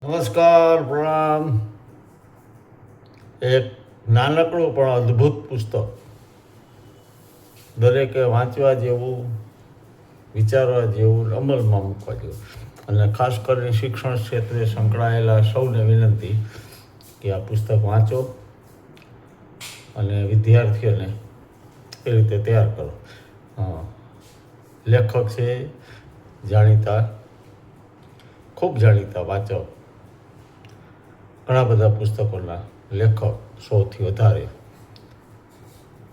નમસ્કાર, પ્રણામ. એક નાનકડું પણ અદ્ભુત પુસ્તક, દરેકે વાંચવા જેવું, વિચારવા જેવું, અમલમાં મૂકવા જેવું. અને ખાસ કરીને શિક્ષણ ક્ષેત્રે સંકળાયેલા સૌને વિનંતી કે આ પુસ્તક વાંચો અને વિદ્યાર્થીઓને એ રીતે તૈયાર કરો. લેખક છે જાણીતા, ખૂબ જાણીતા વાચક, ઘણા બધા પુસ્તકોના લેખક, 100થી વધારે,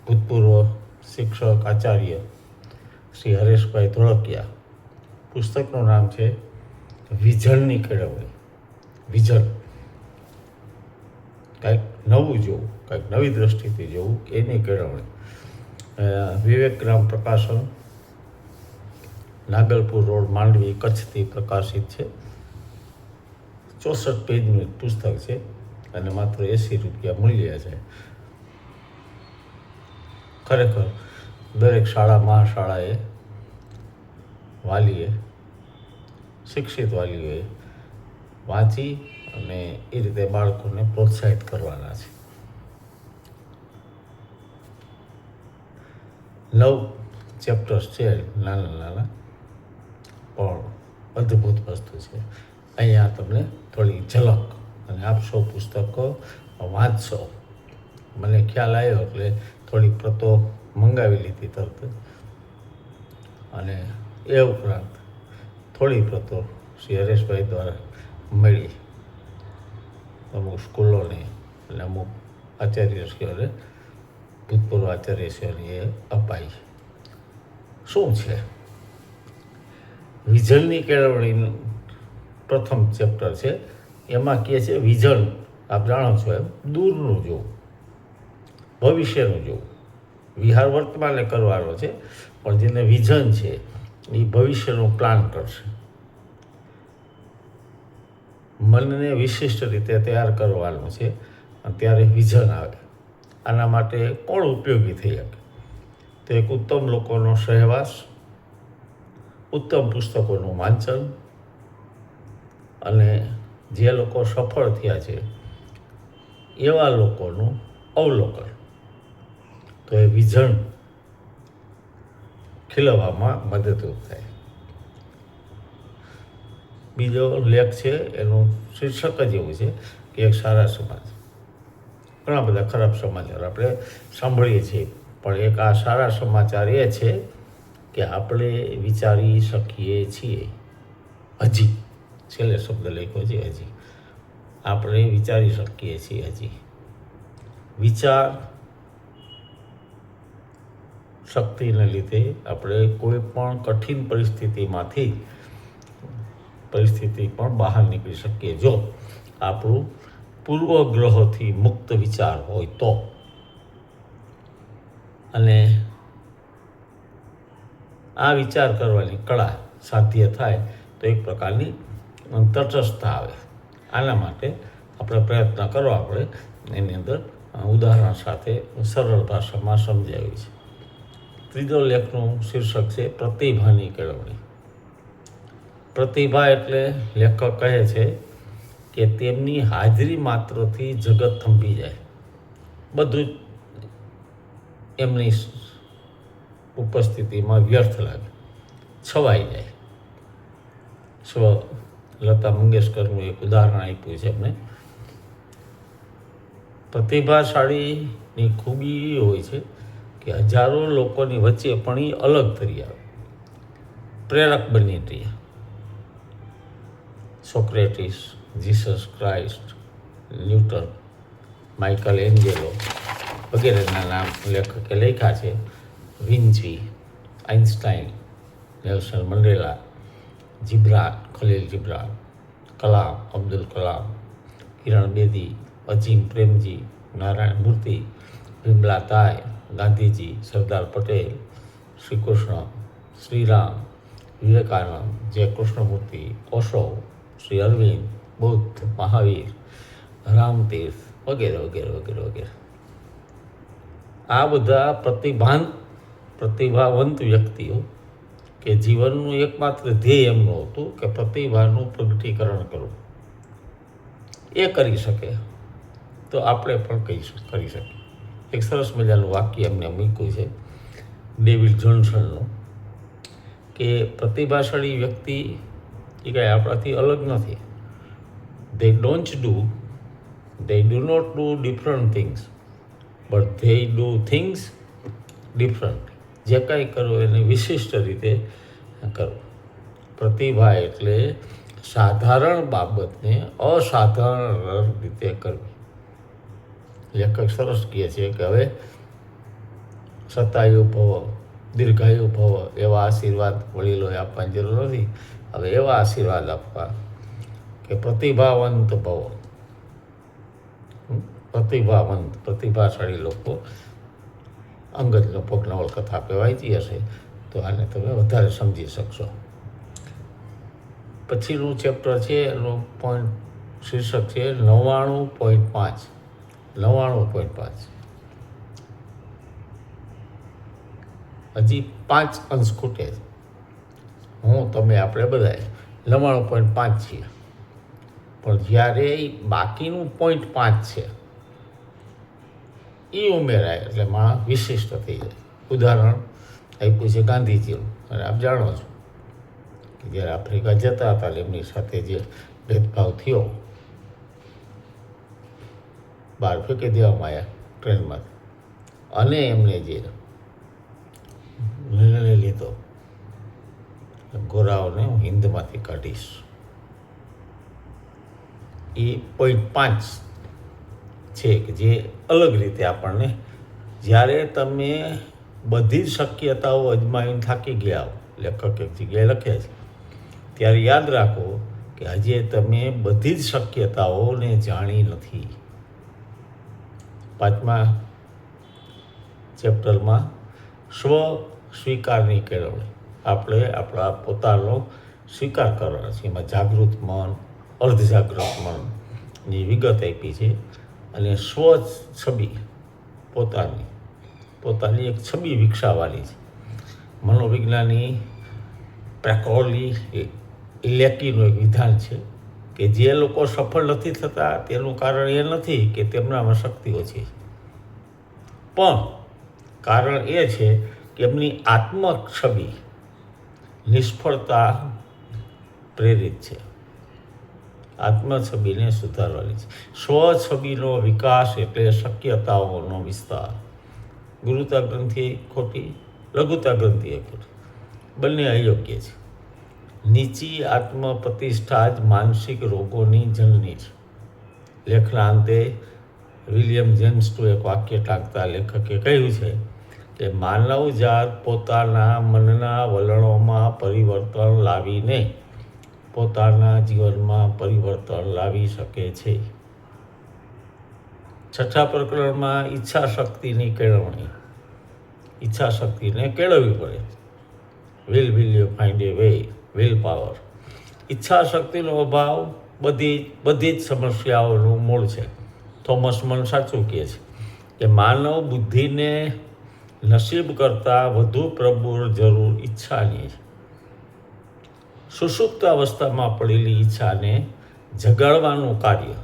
ભૂતપૂર્વ શિક્ષક આચાર્ય શ્રી હરેશભાઈ ધોળકિયા. પુસ્તકનું નામ છે વિઝનની કેળવણી. વિઝન, કંઈક નવું જોવું, કંઈક નવી દ્રષ્ટિથી જોવું, એની કેળવણી. વિવેકગ્રામ પ્રકાશન, નાગલપુર રોડ, માંડવી, કચ્છથી પ્રકાશિત છે. 64 પેજનું એક પુસ્તક છે અને માત્ર 80 રૂપિયા મૂલ્ય છે. ખરેખર દરેક શાળા, મહાશાળાએ, વાલીએ, શિક્ષિત વાલીઓએ વાંચી અને એ રીતે બાળકોને પ્રોત્સાહિત કરવાના છે. 9 ચેપ્ટર્સ છે, નાના નાના, પણ અદ્ભુત વસ્તુ છે. અહીંયા તમને થોડી ઝલક, અને આપ સૌ પુસ્તકો વાંચશો. મને ખ્યાલ આવ્યો એટલે થોડી પ્રતો મંગાવી લીધી તરત. અને એ ઉપરાંત થોડી પ્રતો શ્રી હરેશભાઈ દ્વારા મળી અમુક સ્કૂલોને અને અમુક આચાર્યશ્રીઓને, ભૂતપૂર્વ આચાર્યશ્રીઓને એ અપાઈ. શું છે વિઝનની કેળવણીનું પ્રથમ ચેપ્ટર છે. એમાં કહે છે વિઝન, આપ જાણો છો એમ, દૂરનું જોવું, ભવિષ્યનું જોવું. વિહાર વર્તમાને કરવાનો છે, પણ જેને વિઝન છે એ ભવિષ્યનું પ્લાન કરશે. મનને વિશિષ્ટ રીતે તૈયાર કરવાનું છે, ત્યારે વિઝન આવે. આના માટે કોણ ઉપયોગી થઈ શકે? તો એક ઉત્તમ લોકોનો સહવાસ, ઉત્તમ પુસ્તકોનું વાંચન, અને જે લોકો સફળ થયા છે એવા લોકોનું અવલોકન. તો એ વિઝન ખીલવવામાં મદદરૂપ થાય. બીજો લેખ છે, એનું શીર્ષક જ એવું છે કે એક સારા સમાજ. ઘણા બધા ખરાબ સમાચાર આપણે સાંભળીએ છીએ, પણ એક આ સારા સમાચાર એ છે કે આપણે વિચારી શકીએ છીએ. હજી છેલ્લે શબ્દ લખ્યો છે, હજી આપણે વિચારી શકીએ છીએ. હજી વિચાર શક્તિને લીધે આપણે કોઈ પણ કઠિન પરિસ્થિતિ પણ બહાર નીકળી શકીએ, જો આપણું પૂર્વગ્રહોથી મુક્ત વિચાર હોય તો. અને આ વિચાર કરવાની કળા સાધ્ય થાય તો એક પ્રકારની તટસ્થતા આવે. આના માટે આપણે પ્રયત્ન કરવા પડે. એની અંદર ઉદાહરણ સાથે સરળ ભાષામાં સમજાવી છે. ત્રીજો લેખનું શીર્ષક છે પ્રતિભાની કેળવણી. પ્રતિભા એટલે લેખક કહે છે કે તેમની હાજરી માત્રથી જગત થંભી જાય. બધું એમની ઉપસ્થિતિમાં વ્યર્થ લાગે, છવાઈ જાય. લતા મંગેશકરનું એક ઉદાહરણ આપ્યું છે એમને. પ્રતિભાશાળીની ખૂબી હોય છે કે હજારો લોકોની વચ્ચે પણ એ અલગ તરી આવે, પ્રેરક બની રહે. Socrates, Jesus Christ, newton, Michael Angelo વગેરેના નામ લેખકે લખ્યા છે. વિન્ચી, આઇન્સ્ટાઈન, નેલ્સન મંડેલા, જિબ્રાન, ખલીલ જિબ્રાન, કલામ, અબ્દુલ કલામ, કિરણ બેદી, અજીમ પ્રેમજી, નારાયણ મૂર્તિ, વિમલા તાય, ગાંધીજી, સરદાર પટેલ, શ્રી કૃષ્ણ, શ્રીરામ, વિવેકાનંદ, જય કૃષ્ણમૂર્તિ, ઓશો, શ્રી અરવિંદ, બુદ્ધ, મહાવીર, રામતીર્થ વગેરે વગેરે વગેરે વગેરે. આ બધા પ્રતિભાવંત વ્યક્તિઓ કે જીવનનું એકમાત્ર ધ્યેય એમનું હતું કે પ્રતિભાનું પ્રગટીકરણ કરવું. એ કરી શકે તો આપણે પણ કરી શકીએ. એક સરસ મજાનું વાક્ય એમને મૂક્યું છે ડેવિડ જોન્સનનું કે પ્રતિભાશાળી વ્યક્તિ એ કાંઈ આપણાથી અલગ નથી. they do not do different things but they do things different. જે કાંઈ કરો એને વિશિષ્ટ રીતે કરો. પ્રતિભા એટલે સાધારણ બાબતને અસાધારણ રીતે કરવી. લેખક સરસ કહે છે કે હવે શતાયુ ભવ દીર્ઘાયુ ભવ એવા આશીર્વાદ વડીલોએ આપવાની જરૂર નથી. હવે એવા આશીર્વાદ આપવા કે પ્રતિભાવંત ભવ. પ્રતિભાશાળી લોકો અંગત લગભગ નવલકથા આપણે વાંચી હશે તો આને તમે વધારે સમજી શકશો. પછીનું ચેપ્ટર છે એનું શીર્ષક છે 99.5. 99.5 હજી 5 અંશ ખૂટે છે. હું તમે આપણે બધાએ 99.5 છીએ, પણ જ્યારે બાકીનું 0.5 છે એ ઉમેરાય એટલે માણસ વિશિષ્ટ થઈ જાય. ઉદાહરણ આપ્યું છે ગાંધીજીનું, અને આપ જાણો છો કે જ્યારે આફ્રિકા જતા હતા એમની સાથે જે ભેદભાવ થયો, બહાર ફેંકી દેવામાં આવ્યા ટ્રેનમાંથી, અને એમને જે નિર્ણય લીધો ગોરાઓને હું હિન્દમાંથી કાઢીશ, એ 0.5 છે કે જે અલગ રીતે આપણને, જ્યારે તમે બધી જ શક્યતાઓ અજમાવીને થાકી ગયા હો, લેખક એક જગ્યાએ લખે છે, ત્યારે યાદ રાખો કે હજી તમે બધી જ શક્યતાઓને જાણી નથી. 5મા ચેપ્ટરમાં સ્વ સ્વીકારની કેળવણી. આપણે આપણા પોતાનો સ્વીકાર કરવાનો છે. એમાં જાગૃત મન, અર્ધજાગૃત મનની વિગત આપી છે, અને સ્વ છબી પોતાની એક છબી વિકસાવવાની છે. મનોવિજ્ઞાની પ્રેકોલી લેકીનું એક વિધાન છે કે જે લોકો સફળ નથી થતા તેનું કારણ એ નથી કે તેમનામાં શક્તિ ઓછી છે, પણ કારણ એ છે કે એમની આત્મછબી નિષ્ફળતા પ્રેરિત છે. આત્મછબીને સુધારવાની છે. સ્વછબીનો વિકાસ એટલે શક્યતાઓનો વિસ્તાર. ગુરુતા ગ્રંથિ ખોટી, લઘુતા ગ્રંથિ એ ખોટી, બંને અયોગ્ય છે. નીચી આત્મપ્રતિષ્ઠા જ માનસિક રોગોની જનની છે. લેખના અંતે વિલિયમ જેમ્સનું એક વાક્ય ટાંકતા લેખકે કહ્યું છે કે માનવજાત પોતાના મનના વલણોમાં પરિવર્તન લાવીને પોતાના જીવનમાં પરિવર્તન લાવી શકે છે. 6થા પ્રકરણમાં ઈચ્છા શક્તિની કેળવણી. ઈચ્છા શક્તિને કેળવવી પડે. Will you find A way, will power. ઈચ્છા શક્તિનો અભાવ બધી જ સમસ્યાઓનું મૂળ છે. થોમસ મન સાચું કહે છે કે માનવ બુદ્ધિને નસીબ કરતાં વધુ પ્રબળ જરૂર ઈચ્છાની છે. સુષુપ્ત અવસ્થામાં પડેલી ઈચ્છાને જગાડવાનું કાર્ય,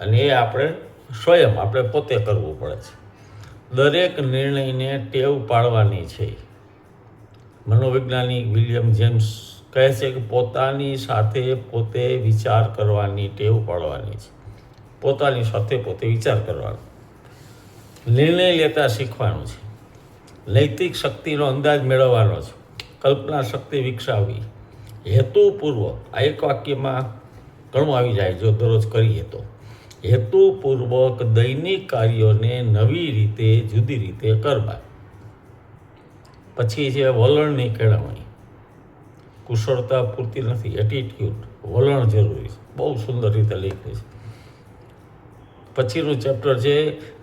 અને એ આપણે પોતે કરવું પડે છે. દરેક નિર્ણયને ટેવ પાડવાની છે. મનોવૈજ્ઞાનિક વિલિયમ જેમ્સ કહે છે કે પોતાની સાથે પોતે વિચાર કરવાની ટેવ પાડવાની છે. પોતાની સાથે પોતે વિચાર કરવાનો, નિર્ણય લેતા શીખવાનું છે. નૈતિક શક્તિનો અંદાજ મેળવવાનો છે. કલ્પના શક્તિ વિકસાવવી. હેતુપૂર્વક, આ એક વાક્યમાં ઘણું આવી જાય જો દરરોજ કરીએ તો. હેતુપૂર્વક દૈનિક કાર્યોને નવી રીતે, જુદી રીતે કરવા. પછી છે વલણની કેળવણી. કુશળતા પૂરતી નથી, એટીટ્યુડ, વલણ જરૂરી છે. બહુ સુંદર રીતે લખ્યું છે. પછીનું ચેપ્ટર છે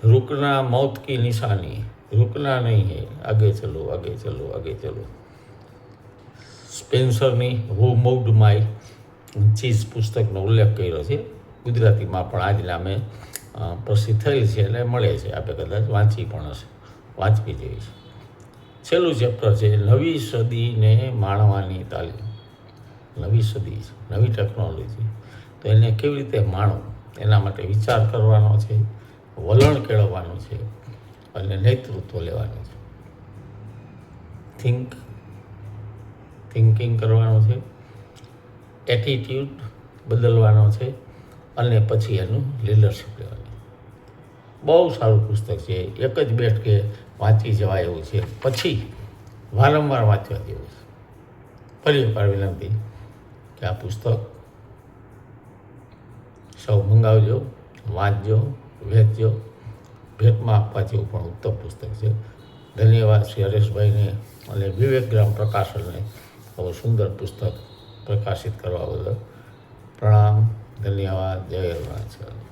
रुकना मौत की निशानी. रुकना नहीं है, आगे चलो, आगे चलो, आगे चलो. સ્પેન્સરની હુ મૂવ્ડ માય ચીઝ પુસ્તકનો ઉલ્લેખ કર્યો છે. ગુજરાતીમાં પણ આ જ નામે પ્રસિદ્ધ થયેલ છે અને મળે છે. આપણે કદાચ વાંચવી પણ હશે, વાંચવી જોઈએ છે. છેલ્લું ચેપ્ટર છે નવી સદીને માણવાની તાલીમ. નવી સદી છે, નવી ટેકનોલોજી, તો એને કેવી રીતે માણવું, એના માટે વિચાર કરવાનો છે, વલણ કેળવવાનું છે અને નેતૃત્વ લેવાનું છે. થિંકિંગ કરવાનું છે, એટીટ્યૂડ બદલવાનો છે અને પછી એનું લીડરશિપ લેવાનું. બહુ સારું પુસ્તક છે, એક જ બેઠકે વાંચી જવાય એવું છે, પછી વારંવાર વાંચવા જેવું છે. ફરી એકવાર વિનંતી કે આ પુસ્તક સૌ મંગાવજો, વાંચજો, વહેંચજો. ભેટમાં આપવા જેવું પણ ઉત્તમ પુસ્તક છે. ધન્યવાદ શ્રી હરેશભાઈને અને વિવેકગ્રામ પ્રકાશનને આવું સુંદર પુસ્તક પ્રકાશિત કરવા બદલ. પ્રણામ, ધન્યવાદ, જય અરુણાચલ.